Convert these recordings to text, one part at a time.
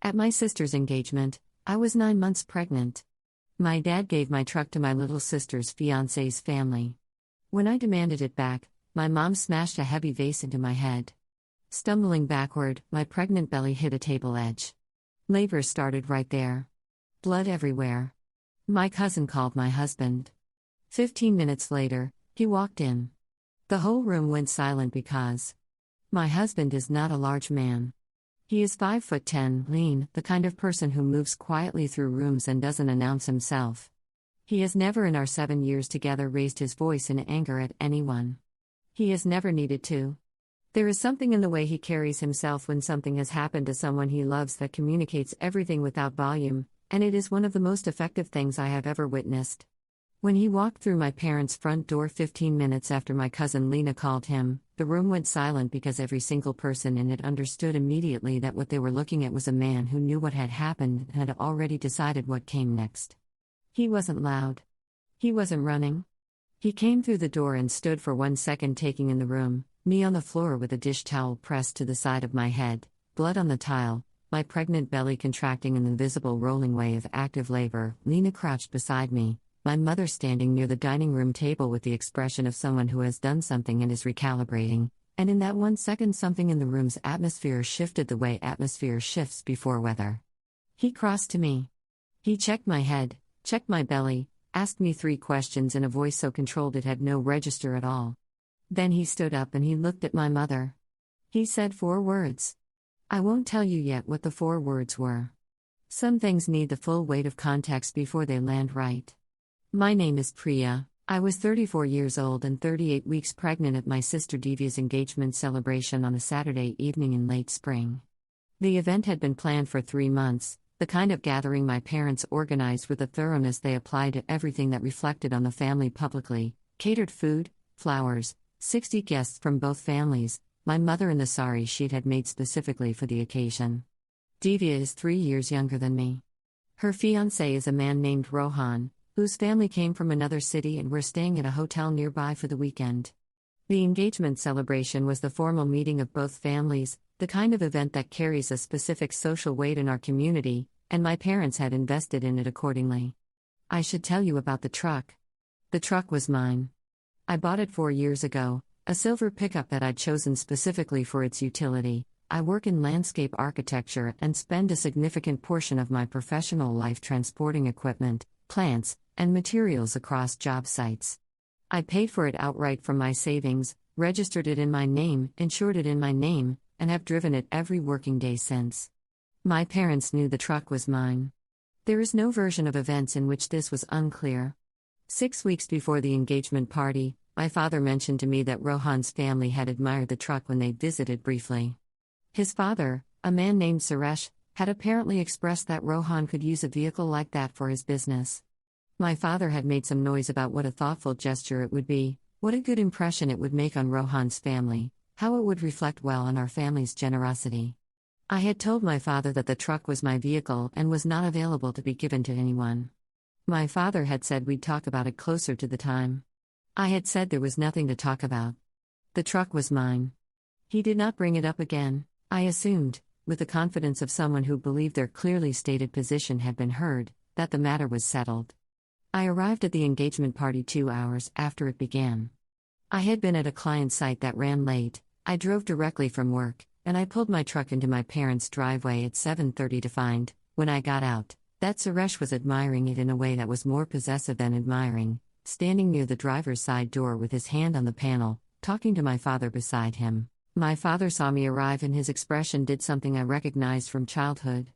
At my sister's engagement, I was 9 months pregnant. My dad gave my truck to my little sister's fiancé's family. When I demanded it back, my mom smashed a heavy vase into my head. Stumbling backward, my pregnant belly hit a table edge. Labor started right there. Blood everywhere. My cousin called my husband. 15 minutes later, he walked in. The whole room went silent because my husband is not a large man. He is 5'10", lean, the kind of person who moves quietly through rooms and doesn't announce himself. He has never in our 7 years together raised his voice in anger at anyone. He has never needed to. There is something in the way he carries himself when something has happened to someone he loves that communicates everything without volume, and it is one of the most effective things I have ever witnessed. When he walked through my parents' front door 15 minutes after my cousin Lena called him, the room went silent because every single person in it understood immediately that what they were looking at was a man who knew what had happened and had already decided what came next. He wasn't loud. He wasn't running. He came through the door and stood for 1 second taking in the room, me on the floor with a dish towel pressed to the side of my head, blood on the tile, my pregnant belly contracting in the visible rolling way of active labor, Lena crouched beside me, my mother standing near the dining room table with the expression of someone who has done something and is recalibrating, and in that 1 second something in the room's atmosphere shifted the way atmosphere shifts before weather. He crossed to me. He checked my head, checked my belly, asked me 3 questions in a voice so controlled it had no register at all. Then he stood up and he looked at my mother. He said 4 words. I won't tell you yet what the 4 words were. Some things need the full weight of context before they land right. My name is Priya. I was 34 years old and 38 weeks pregnant at my sister Divya's engagement celebration on a Saturday evening in late spring. The event had been planned for 3 months, the kind of gathering my parents organized with a thoroughness they applied to everything that reflected on the family publicly: catered food, flowers, 60 guests from both families, my mother in the sari she'd had made specifically for the occasion. Divya is 3 years younger than me. Her fiancé is a man named Rohan, whose family came from another city and were staying at a hotel nearby for the weekend. The engagement celebration was the formal meeting of both families, the kind of event that carries a specific social weight in our community, and my parents had invested in it accordingly. I should tell you about the truck. The truck was mine. I bought it 4 years ago, a silver pickup that I'd chosen specifically for its utility. I work in landscape architecture and spend a significant portion of my professional life transporting equipment, plants, and materials across job sites. I paid for it outright from my savings, registered it in my name, insured it in my name, and have driven it every working day since. My parents knew the truck was mine. There is no version of events in which this was unclear. 6 weeks before the engagement party, my father mentioned to me that Rohan's family had admired the truck when they visited briefly. His father, a man named Suresh, had apparently expressed that Rohan could use a vehicle like that for his business. My father had made some noise about what a thoughtful gesture it would be, what a good impression it would make on Rohan's family, how it would reflect well on our family's generosity. I had told my father that the truck was my vehicle and was not available to be given to anyone. My father had said we'd talk about it closer to the time. I had said there was nothing to talk about. The truck was mine. He did not bring it up again, I assumed, with the confidence of someone who believed their clearly stated position had been heard, that the matter was settled. I arrived at the engagement party 2 hours after it began. I had been at a client site that ran late. I drove directly from work, and I pulled my truck into my parents' driveway at 7:30 to find, when I got out, that Suresh was admiring it in a way that was more possessive than admiring, standing near the driver's side door with his hand on the panel, talking to my father beside him. My father saw me arrive and his expression did something I recognized from childhood.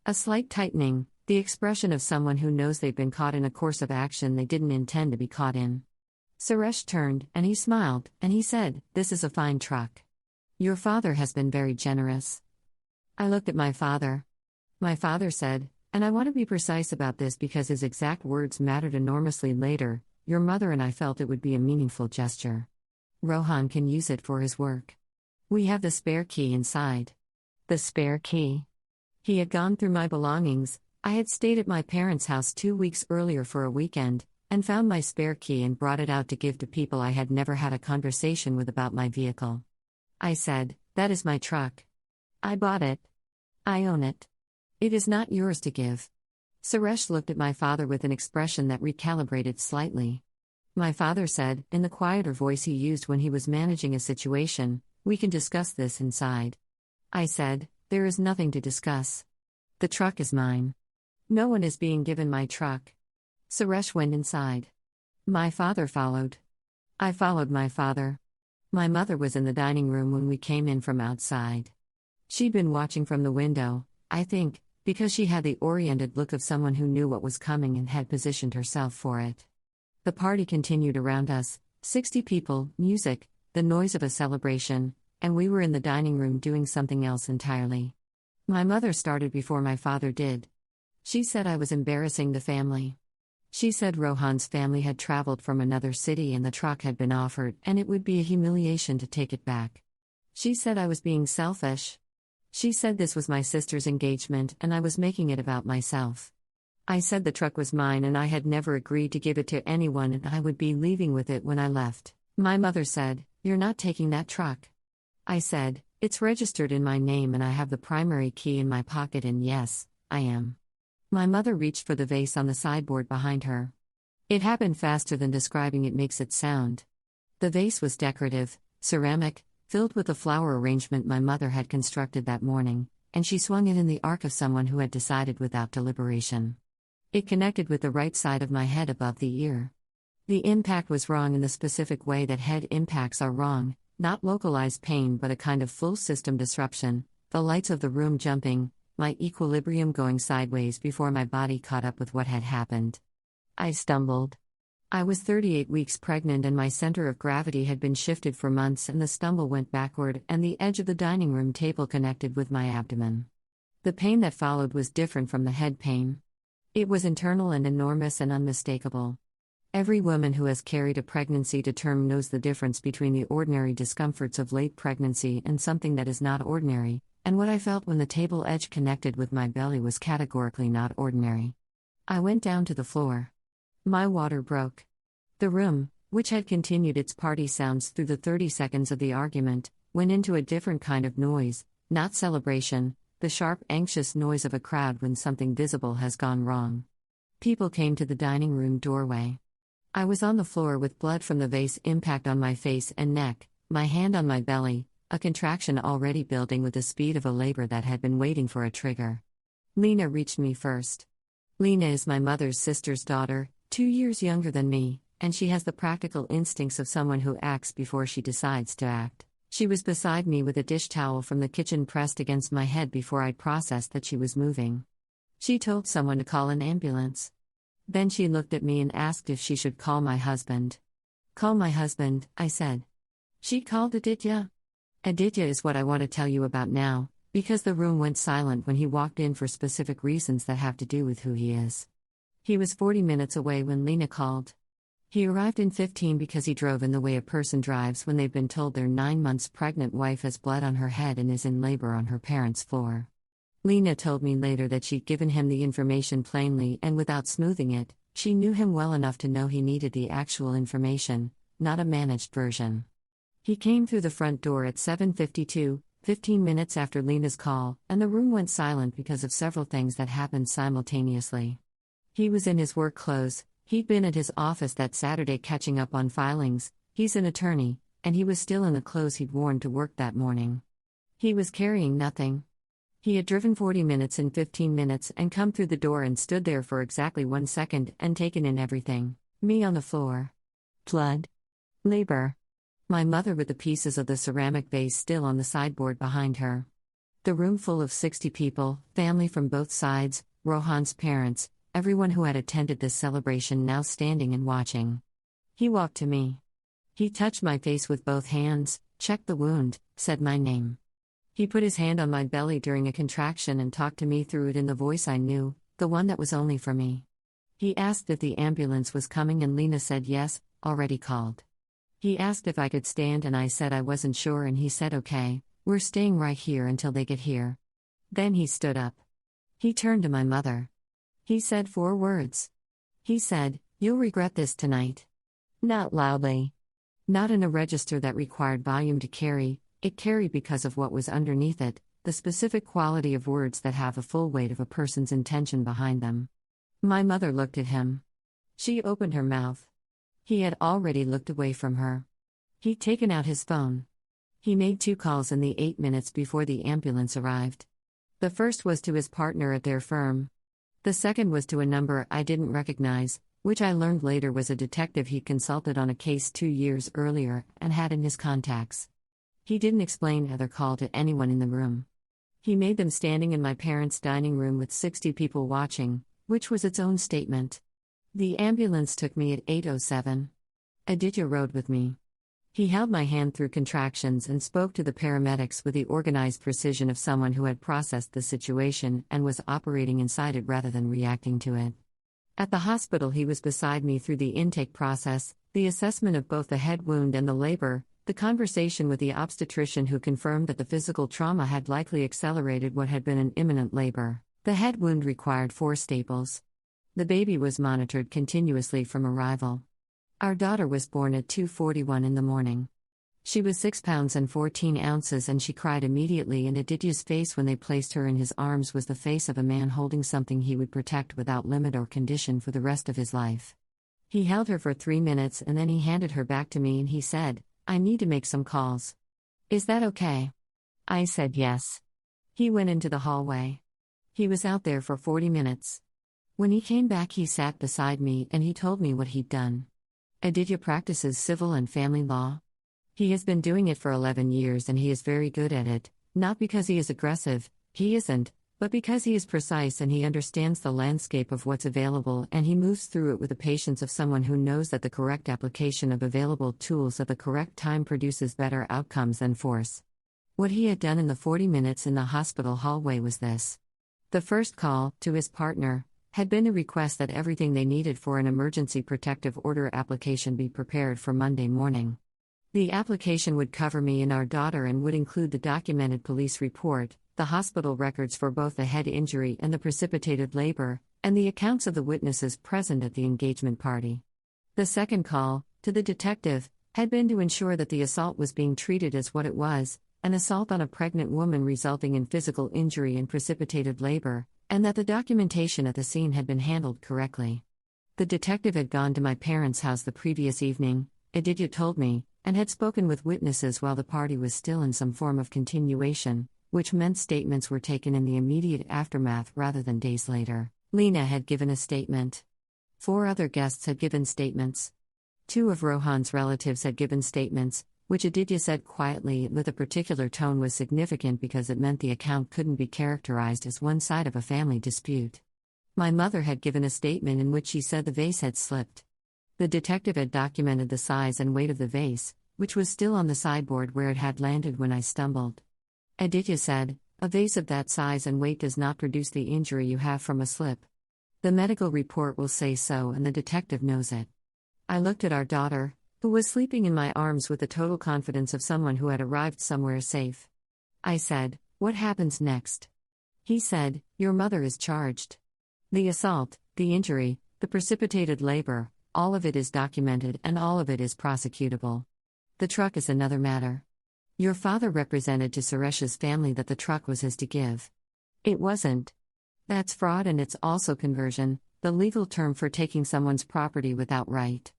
A slight tightening, the expression of someone who knows they've been caught in a course of action they didn't intend to be caught in. Suresh turned, and he smiled, and he said, "This is a fine truck. Your father has been very generous." I looked at my father. My father said, and I want to be precise about this because his exact words mattered enormously later, "Your mother and I felt it would be a meaningful gesture. Rohan can use it for his work. We have the spare key inside." The spare key. He had gone through my belongings. I had stayed at my parents' house 2 weeks earlier for a weekend, and found my spare key and brought it out to give to people I had never had a conversation with about my vehicle. I said, "That is my truck. I bought it. I own it. It is not yours to give. Suresh looked at my father with an expression that recalibrated slightly. My father said, in the quieter voice he used when he was managing a situation, "We can discuss this inside." I said, "There is nothing to discuss. The truck is mine. No one is being given my truck." Suresh went inside. My father followed. I followed my father. My mother was in the dining room when we came in from outside. She'd been watching from the window, I think, because she had the oriented look of someone who knew what was coming and had positioned herself for it. The party continued around us, 60 people, music, the noise of a celebration, and we were in the dining room doing something else entirely. My mother started before my father did. She said I was embarrassing the family. She said Rohan's family had traveled from another city and the truck had been offered, and it would be a humiliation to take it back. She said I was being selfish. She said this was my sister's engagement and I was making it about myself. I said the truck was mine and I had never agreed to give it to anyone and I would be leaving with it when I left. My mother said, "You're not taking that truck." I said, "It's registered in my name and I have the primary key in my pocket and yes, I am." My mother reached for the vase on the sideboard behind her. It happened faster than describing it makes it sound. The vase was decorative, ceramic, filled with the flower arrangement my mother had constructed that morning, and she swung it in the arc of someone who had decided without deliberation. It connected with the right side of my head above the ear. The impact was wrong in the specific way that head impacts are wrong, not localized pain but a kind of full system disruption, the lights of the room jumping, my equilibrium going sideways before my body caught up with what had happened. I stumbled. I was 38 weeks pregnant and my center of gravity had been shifted for months and the stumble went backward and the edge of the dining room table connected with my abdomen. The pain that followed was different from the head pain. It was internal and enormous and unmistakable. Every woman who has carried a pregnancy to term knows the difference between the ordinary discomforts of late pregnancy and something that is not ordinary, and what I felt when the table edge connected with my belly was categorically not ordinary. I went down to the floor. My water broke. The room, which had continued its party sounds through the 30 seconds of the argument, went into a different kind of noise, not celebration, the sharp, anxious noise of a crowd when something visible has gone wrong. People came to the dining room doorway. I was on the floor with blood from the vase impact on my face and neck, my hand on my belly, a contraction already building with the speed of a labor that had been waiting for a trigger. Lena reached me first. Lena is my mother's sister's daughter, 2 years younger than me, and she has the practical instincts of someone who acts before she decides to act. She was beside me with a dish towel from the kitchen pressed against my head before I'd processed that she was moving. She told someone to call an ambulance. Then she looked at me and asked if she should call my husband. "Call my husband," I said. She called Aditya. Aditya is what I want to tell you about now, because the room went silent when he walked in for specific reasons that have to do with who he is. He was 40 minutes away when Lena called. He arrived in 15 because he drove in the way a person drives when they've been told their 9 months pregnant wife has blood on her head and is in labor on her parents' floor. Lena told me later that she'd given him the information plainly and without smoothing it. She knew him well enough to know he needed the actual information, not a managed version. He came through the front door at 7:52, 15 minutes after Lena's call, and the room went silent because of several things that happened simultaneously. He was in his work clothes. He'd been at his office that Saturday catching up on filings. He's an attorney, and he was still in the clothes he'd worn to work that morning. He was carrying nothing. He had driven 40 minutes in 15 minutes and come through the door and stood there for exactly 1 second and taken in everything. Me on the floor. Blood. Labor. My mother with the pieces of the ceramic vase still on the sideboard behind her. The room full of 60 people, family from both sides, Rohan's parents, everyone who had attended this celebration now standing and watching. He walked to me. He touched my face with both hands, checked the wound, said my name. He put his hand on my belly during a contraction and talked to me through it in the voice I knew, the one that was only for me. He asked if the ambulance was coming and Lena said yes, already called. He asked if I could stand and I said I wasn't sure and he said okay, we're staying right here until they get here. Then he stood up. He turned to my mother. He said 4 words. He said, "You'll regret this tonight." Not loudly. Not in a register that required volume to carry, it carried because of what was underneath it, the specific quality of words that have the full weight of a person's intention behind them. My mother looked at him. She opened her mouth. He had already looked away from her. He'd taken out his phone. He made 2 calls in the 8 minutes before the ambulance arrived. The first was to his partner at their firm. The second was to a number I didn't recognize, which I learned later was a detective he consulted on a case 2 years earlier and had in his contacts. He didn't explain either call to anyone in the room. He made them standing in my parents' dining room with 60 people watching, which was its own statement. The ambulance took me at 8:07. Aditya rode with me. He held my hand through contractions and spoke to the paramedics with the organized precision of someone who had processed the situation and was operating inside it rather than reacting to it. At the hospital, he was beside me through the intake process, the assessment of both the head wound and the labor, the conversation with the obstetrician who confirmed that the physical trauma had likely accelerated what had been an imminent labor. The head wound required 4 staples. The baby was monitored continuously from arrival. Our daughter was born at 2:41 in the morning. She was 6 pounds and 14 ounces and she cried immediately, and Aditya's face when they placed her in his arms was the face of a man holding something he would protect without limit or condition for the rest of his life. He held her for 3 minutes and then he handed her back to me and he said, "I need to make some calls. Is that okay?" I said yes. He went into the hallway. He was out there for 40 minutes. When he came back, he sat beside me and he told me what he'd done. Aditya practices civil and family law. He has been doing it for 11 years and he is very good at it, not because he is aggressive, he isn't, but because he is precise and he understands the landscape of what's available and he moves through it with the patience of someone who knows that the correct application of available tools at the correct time produces better outcomes than force. What he had done in the 40 minutes in the hospital hallway was this. The first call, to his partner, had been to request that everything they needed for an emergency protective order application be prepared for Monday morning. The application would cover me and our daughter and would include the documented police report, the hospital records for both the head injury and the precipitated labor, and the accounts of the witnesses present at the engagement party. The second call, to the detective, had been to ensure that the assault was being treated as what it was, an assault on a pregnant woman resulting in physical injury and precipitated labor, and that the documentation at the scene had been handled correctly. The detective had gone to my parents' house the previous evening, Aditya told me, and had spoken with witnesses while the party was still in some form of continuation, which meant statements were taken in the immediate aftermath rather than days later. Lena had given a statement. 4 other guests had given statements. 2 of Rohan's relatives had given statements, which Aditya said quietly with a particular tone was significant because it meant the account couldn't be characterized as one side of a family dispute. My mother had given a statement in which she said the vase had slipped. The detective had documented the size and weight of the vase, which was still on the sideboard where it had landed when I stumbled. Aditya said, "A vase of that size and weight does not produce the injury you have from a slip. The medical report will say so and the detective knows it." I looked at our daughter, who was sleeping in my arms with the total confidence of someone who had arrived somewhere safe. I said, "What happens next?" He said, "Your mother is charged. The assault, the injury, the precipitated labor, all of it is documented and all of it is prosecutable. The truck is another matter. Your father represented to Suresh's family that the truck was his to give. It wasn't. That's fraud and it's also conversion, the legal term for taking someone's property without right.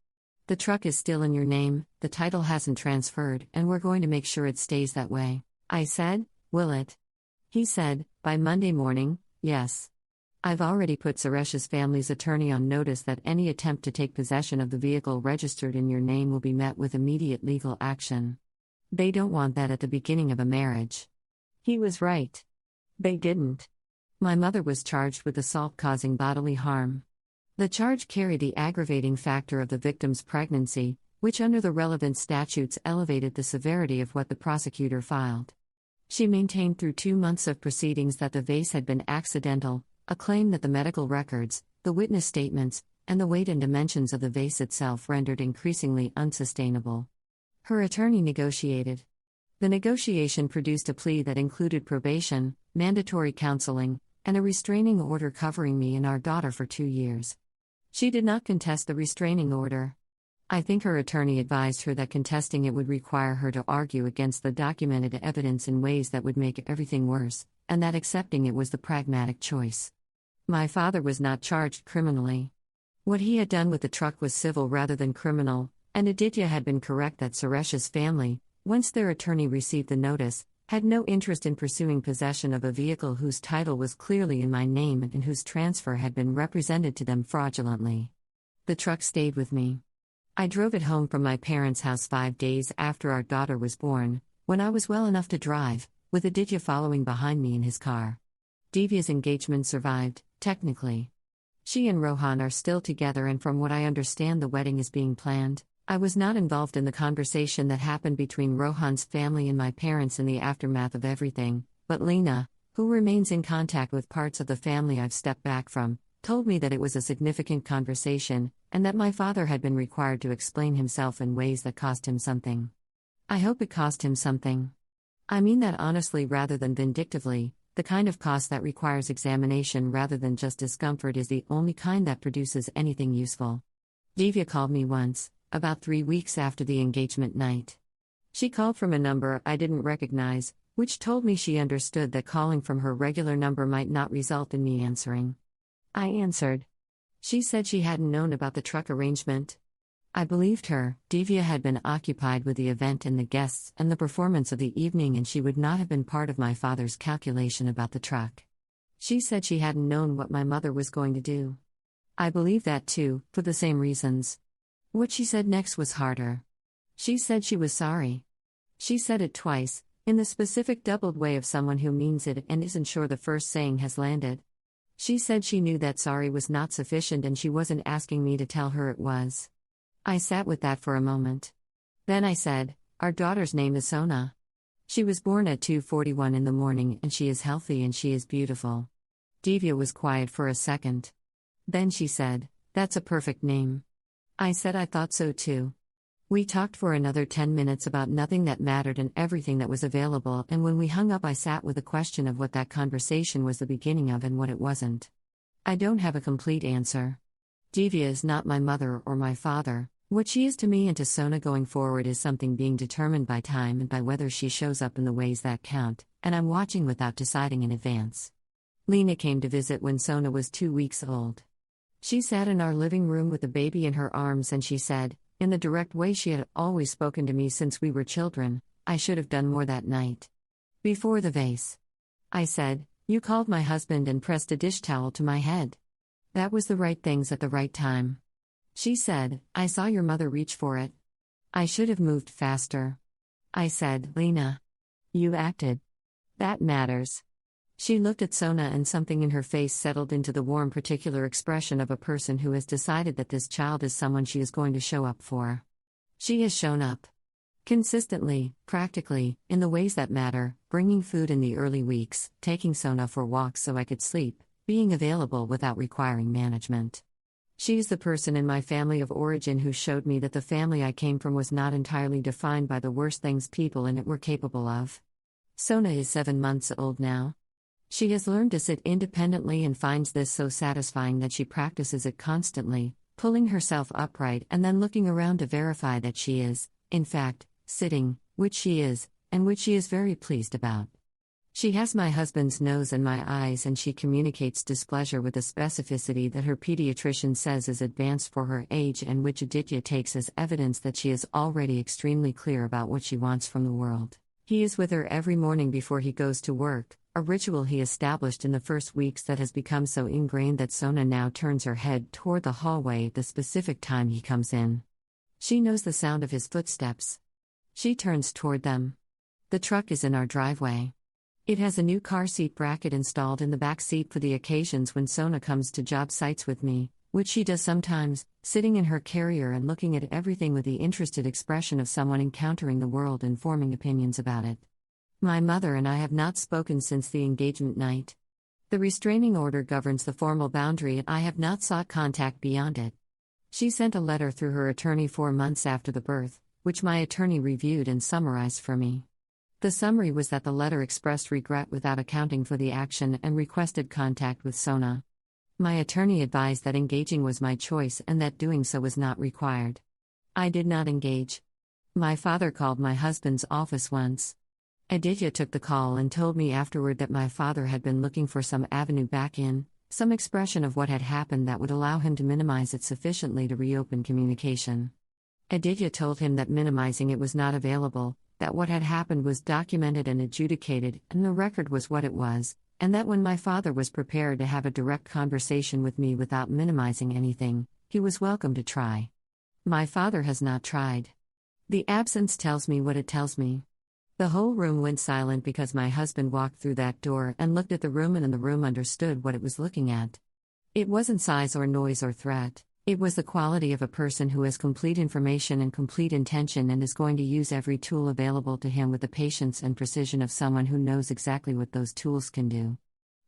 The truck is still in your name, the title hasn't transferred, and we're going to make sure it stays that way." I said, "Will it?" He said, "By Monday morning, yes. I've already put Suresh's family's attorney on notice that any attempt to take possession of the vehicle registered in your name will be met with immediate legal action. They don't want that at the beginning of a marriage." He was right. They didn't. My mother was charged with assault causing bodily harm. The charge carried the aggravating factor of the victim's pregnancy, which under the relevant statutes elevated the severity of what the prosecutor filed. She maintained through 2 months of proceedings that the vase had been accidental, a claim that the medical records, the witness statements, and the weight and dimensions of the vase itself rendered increasingly unsustainable. Her attorney negotiated. The negotiation produced a plea that included probation, mandatory counseling, and a restraining order covering me and our daughter for 2 years. She did not contest the restraining order. I think her attorney advised her that contesting it would require her to argue against the documented evidence in ways that would make everything worse, and that accepting it was the pragmatic choice. My father was not charged criminally. What he had done with the truck was civil rather than criminal, and Aditya had been correct that Suresh's family, once their attorney received the notice, had no interest in pursuing possession of a vehicle whose title was clearly in my name and whose transfer had been represented to them fraudulently. The truck stayed with me. I drove it home from my parents' house 5 days after our daughter was born, when I was well enough to drive, with Aditya following behind me in his car. Divya's engagement survived, technically. She and Rohan are still together, and from what I understand, the wedding is being planned. I was not involved in the conversation that happened between Rohan's family and my parents in the aftermath of everything, but Lena, who remains in contact with parts of the family I've stepped back from, told me that it was a significant conversation, and that my father had been required to explain himself in ways that cost him something. I hope it cost him something. I mean that honestly rather than vindictively. The kind of cost that requires examination rather than just discomfort is the only kind that produces anything useful. Divya called me once, about 3 weeks after the engagement night. She called from a number I didn't recognize, which told me she understood that calling from her regular number might not result in me answering. I answered. She said she hadn't known about the truck arrangement. I believed her. Divya had been occupied with the event and the guests and the performance of the evening, and she would not have been part of my father's calculation about the truck. She said she hadn't known what my mother was going to do. I believe that too, for the same reasons. What she said next was harder. She said she was sorry. She said it twice, in the specific doubled way of someone who means it and isn't sure the first saying has landed. She said she knew that sorry was not sufficient and she wasn't asking me to tell her it was. I sat with that for a moment. Then I said, "Our daughter's name is Sona. She was born at 2:41 in the morning and she is healthy and she is beautiful." Divya was quiet for a second. Then she said, "That's a perfect name." I said I thought so too. We talked for another 10 minutes about nothing that mattered and everything that was available, and when we hung up I sat with the question of what that conversation was the beginning of and what it wasn't. I don't have a complete answer. Divya is not my mother or my father. What she is to me and to Sona going forward is something being determined by time and by whether she shows up in the ways that count, and I'm watching without deciding in advance. Lena came to visit when Sona was 2 weeks old. She sat in our living room with the baby in her arms and she said, in the direct way she had always spoken to me since we were children, "I should have done more that night. Before the vase." I said, "You called my husband and pressed a dish towel to my head. That was the right things at the right time." She said, "I saw your mother reach for it. I should have moved faster." I said, "Lena, you acted. That matters." She looked at Sona and something in her face settled into the warm particular expression of a person who has decided that this child is someone she is going to show up for. She has shown up. Consistently, practically, in the ways that matter, bringing food in the early weeks, taking Sona for walks so I could sleep, being available without requiring management. She is the person in my family of origin who showed me that the family I came from was not entirely defined by the worst things people in it were capable of. Sona is 7 months old now. She has learned to sit independently and finds this so satisfying that she practices it constantly, pulling herself upright and then looking around to verify that she is, in fact, sitting, which she is, and which she is very pleased about. She has my husband's nose and my eyes, and she communicates displeasure with a specificity that her pediatrician says is advanced for her age and which Aditya takes as evidence that she is already extremely clear about what she wants from the world. He is with her every morning before he goes to work, a ritual he established in the first weeks that has become so ingrained that Sona now turns her head toward the hallway at the specific time he comes in. She knows the sound of his footsteps. She turns toward them. The truck is in our driveway. It has a new car seat bracket installed in the back seat for the occasions when Sona comes to job sites with me, which she does sometimes, sitting in her carrier and looking at everything with the interested expression of someone encountering the world and forming opinions about it. My mother and I have not spoken since the engagement night. The restraining order governs the formal boundary and I have not sought contact beyond it. She sent a letter through her attorney 4 months after the birth, which my attorney reviewed and summarized for me. The summary was that the letter expressed regret without accounting for the action and requested contact with Sona. My attorney advised that engaging was my choice and that doing so was not required. I did not engage. My father called my husband's office once. Aditya took the call and told me afterward that my father had been looking for some avenue back in, some expression of what had happened that would allow him to minimize it sufficiently to reopen communication. Aditya told him that minimizing it was not available, that what had happened was documented and adjudicated, and the record was what it was, and that when my father was prepared to have a direct conversation with me without minimizing anything, he was welcome to try. My father has not tried. The absence tells me what it tells me. The whole room went silent because my husband walked through that door and looked at the room, and the room understood what it was looking at. It wasn't size or noise or threat, it was the quality of a person who has complete information and complete intention and is going to use every tool available to him with the patience and precision of someone who knows exactly what those tools can do.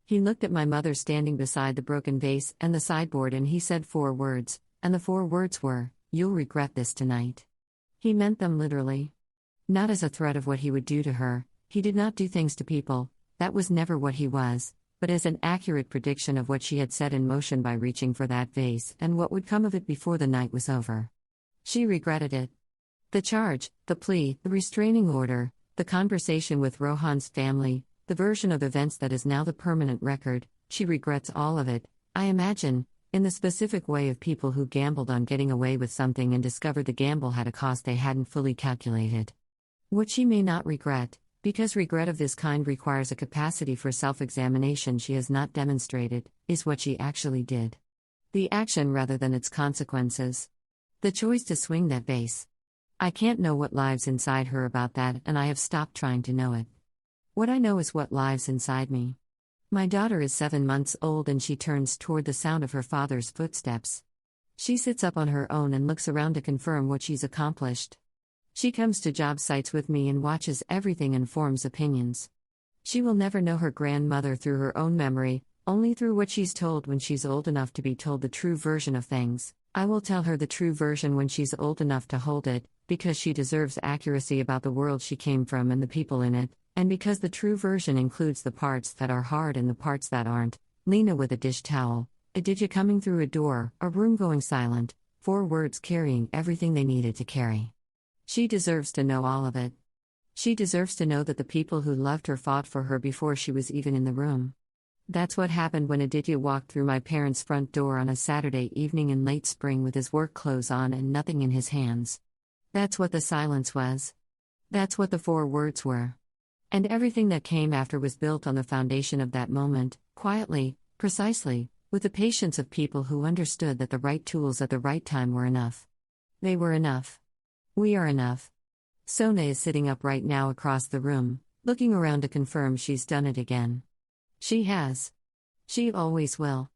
He looked at my mother standing beside the broken vase and the sideboard, and he said 4 words, and the 4 words were, "You'll regret this tonight." He meant them literally. Not as a threat of what he would do to her, he did not do things to people, that was never what he was, but as an accurate prediction of what she had set in motion by reaching for that vase and what would come of it before the night was over. She regretted it. The charge, the plea, the restraining order, the conversation with Rohan's family, the version of events that is now the permanent record, she regrets all of it, I imagine, in the specific way of people who gambled on getting away with something and discovered the gamble had a cost they hadn't fully calculated. What she may not regret, because regret of this kind requires a capacity for self-examination she has not demonstrated, is what she actually did. The action rather than its consequences. The choice to swing that vase. I can't know what lives inside her about that, and I have stopped trying to know it. What I know is what lives inside me. My daughter is 7 months old and she turns toward the sound of her father's footsteps. She sits up on her own and looks around to confirm what she's accomplished. She comes to job sites with me and watches everything and forms opinions. She will never know her grandmother through her own memory, only through what she's told when she's old enough to be told the true version of things. I will tell her the true version when she's old enough to hold it, because she deserves accuracy about the world she came from and the people in it, and because the true version includes the parts that are hard and the parts that aren't. Lena with a dish towel, Aditya coming through a door, a room going silent, 4 words carrying everything they needed to carry. She deserves to know all of it. She deserves to know that the people who loved her fought for her before she was even in the room. That's what happened when Aditya walked through my parents' front door on a Saturday evening in late spring with his work clothes on and nothing in his hands. That's what the silence was. That's what the 4 words were. And everything that came after was built on the foundation of that moment, quietly, precisely, with the patience of people who understood that the right tools at the right time were enough. They were enough. We are enough. Sona is sitting up right now across the room, looking around to confirm she's done it again. She has. She always will.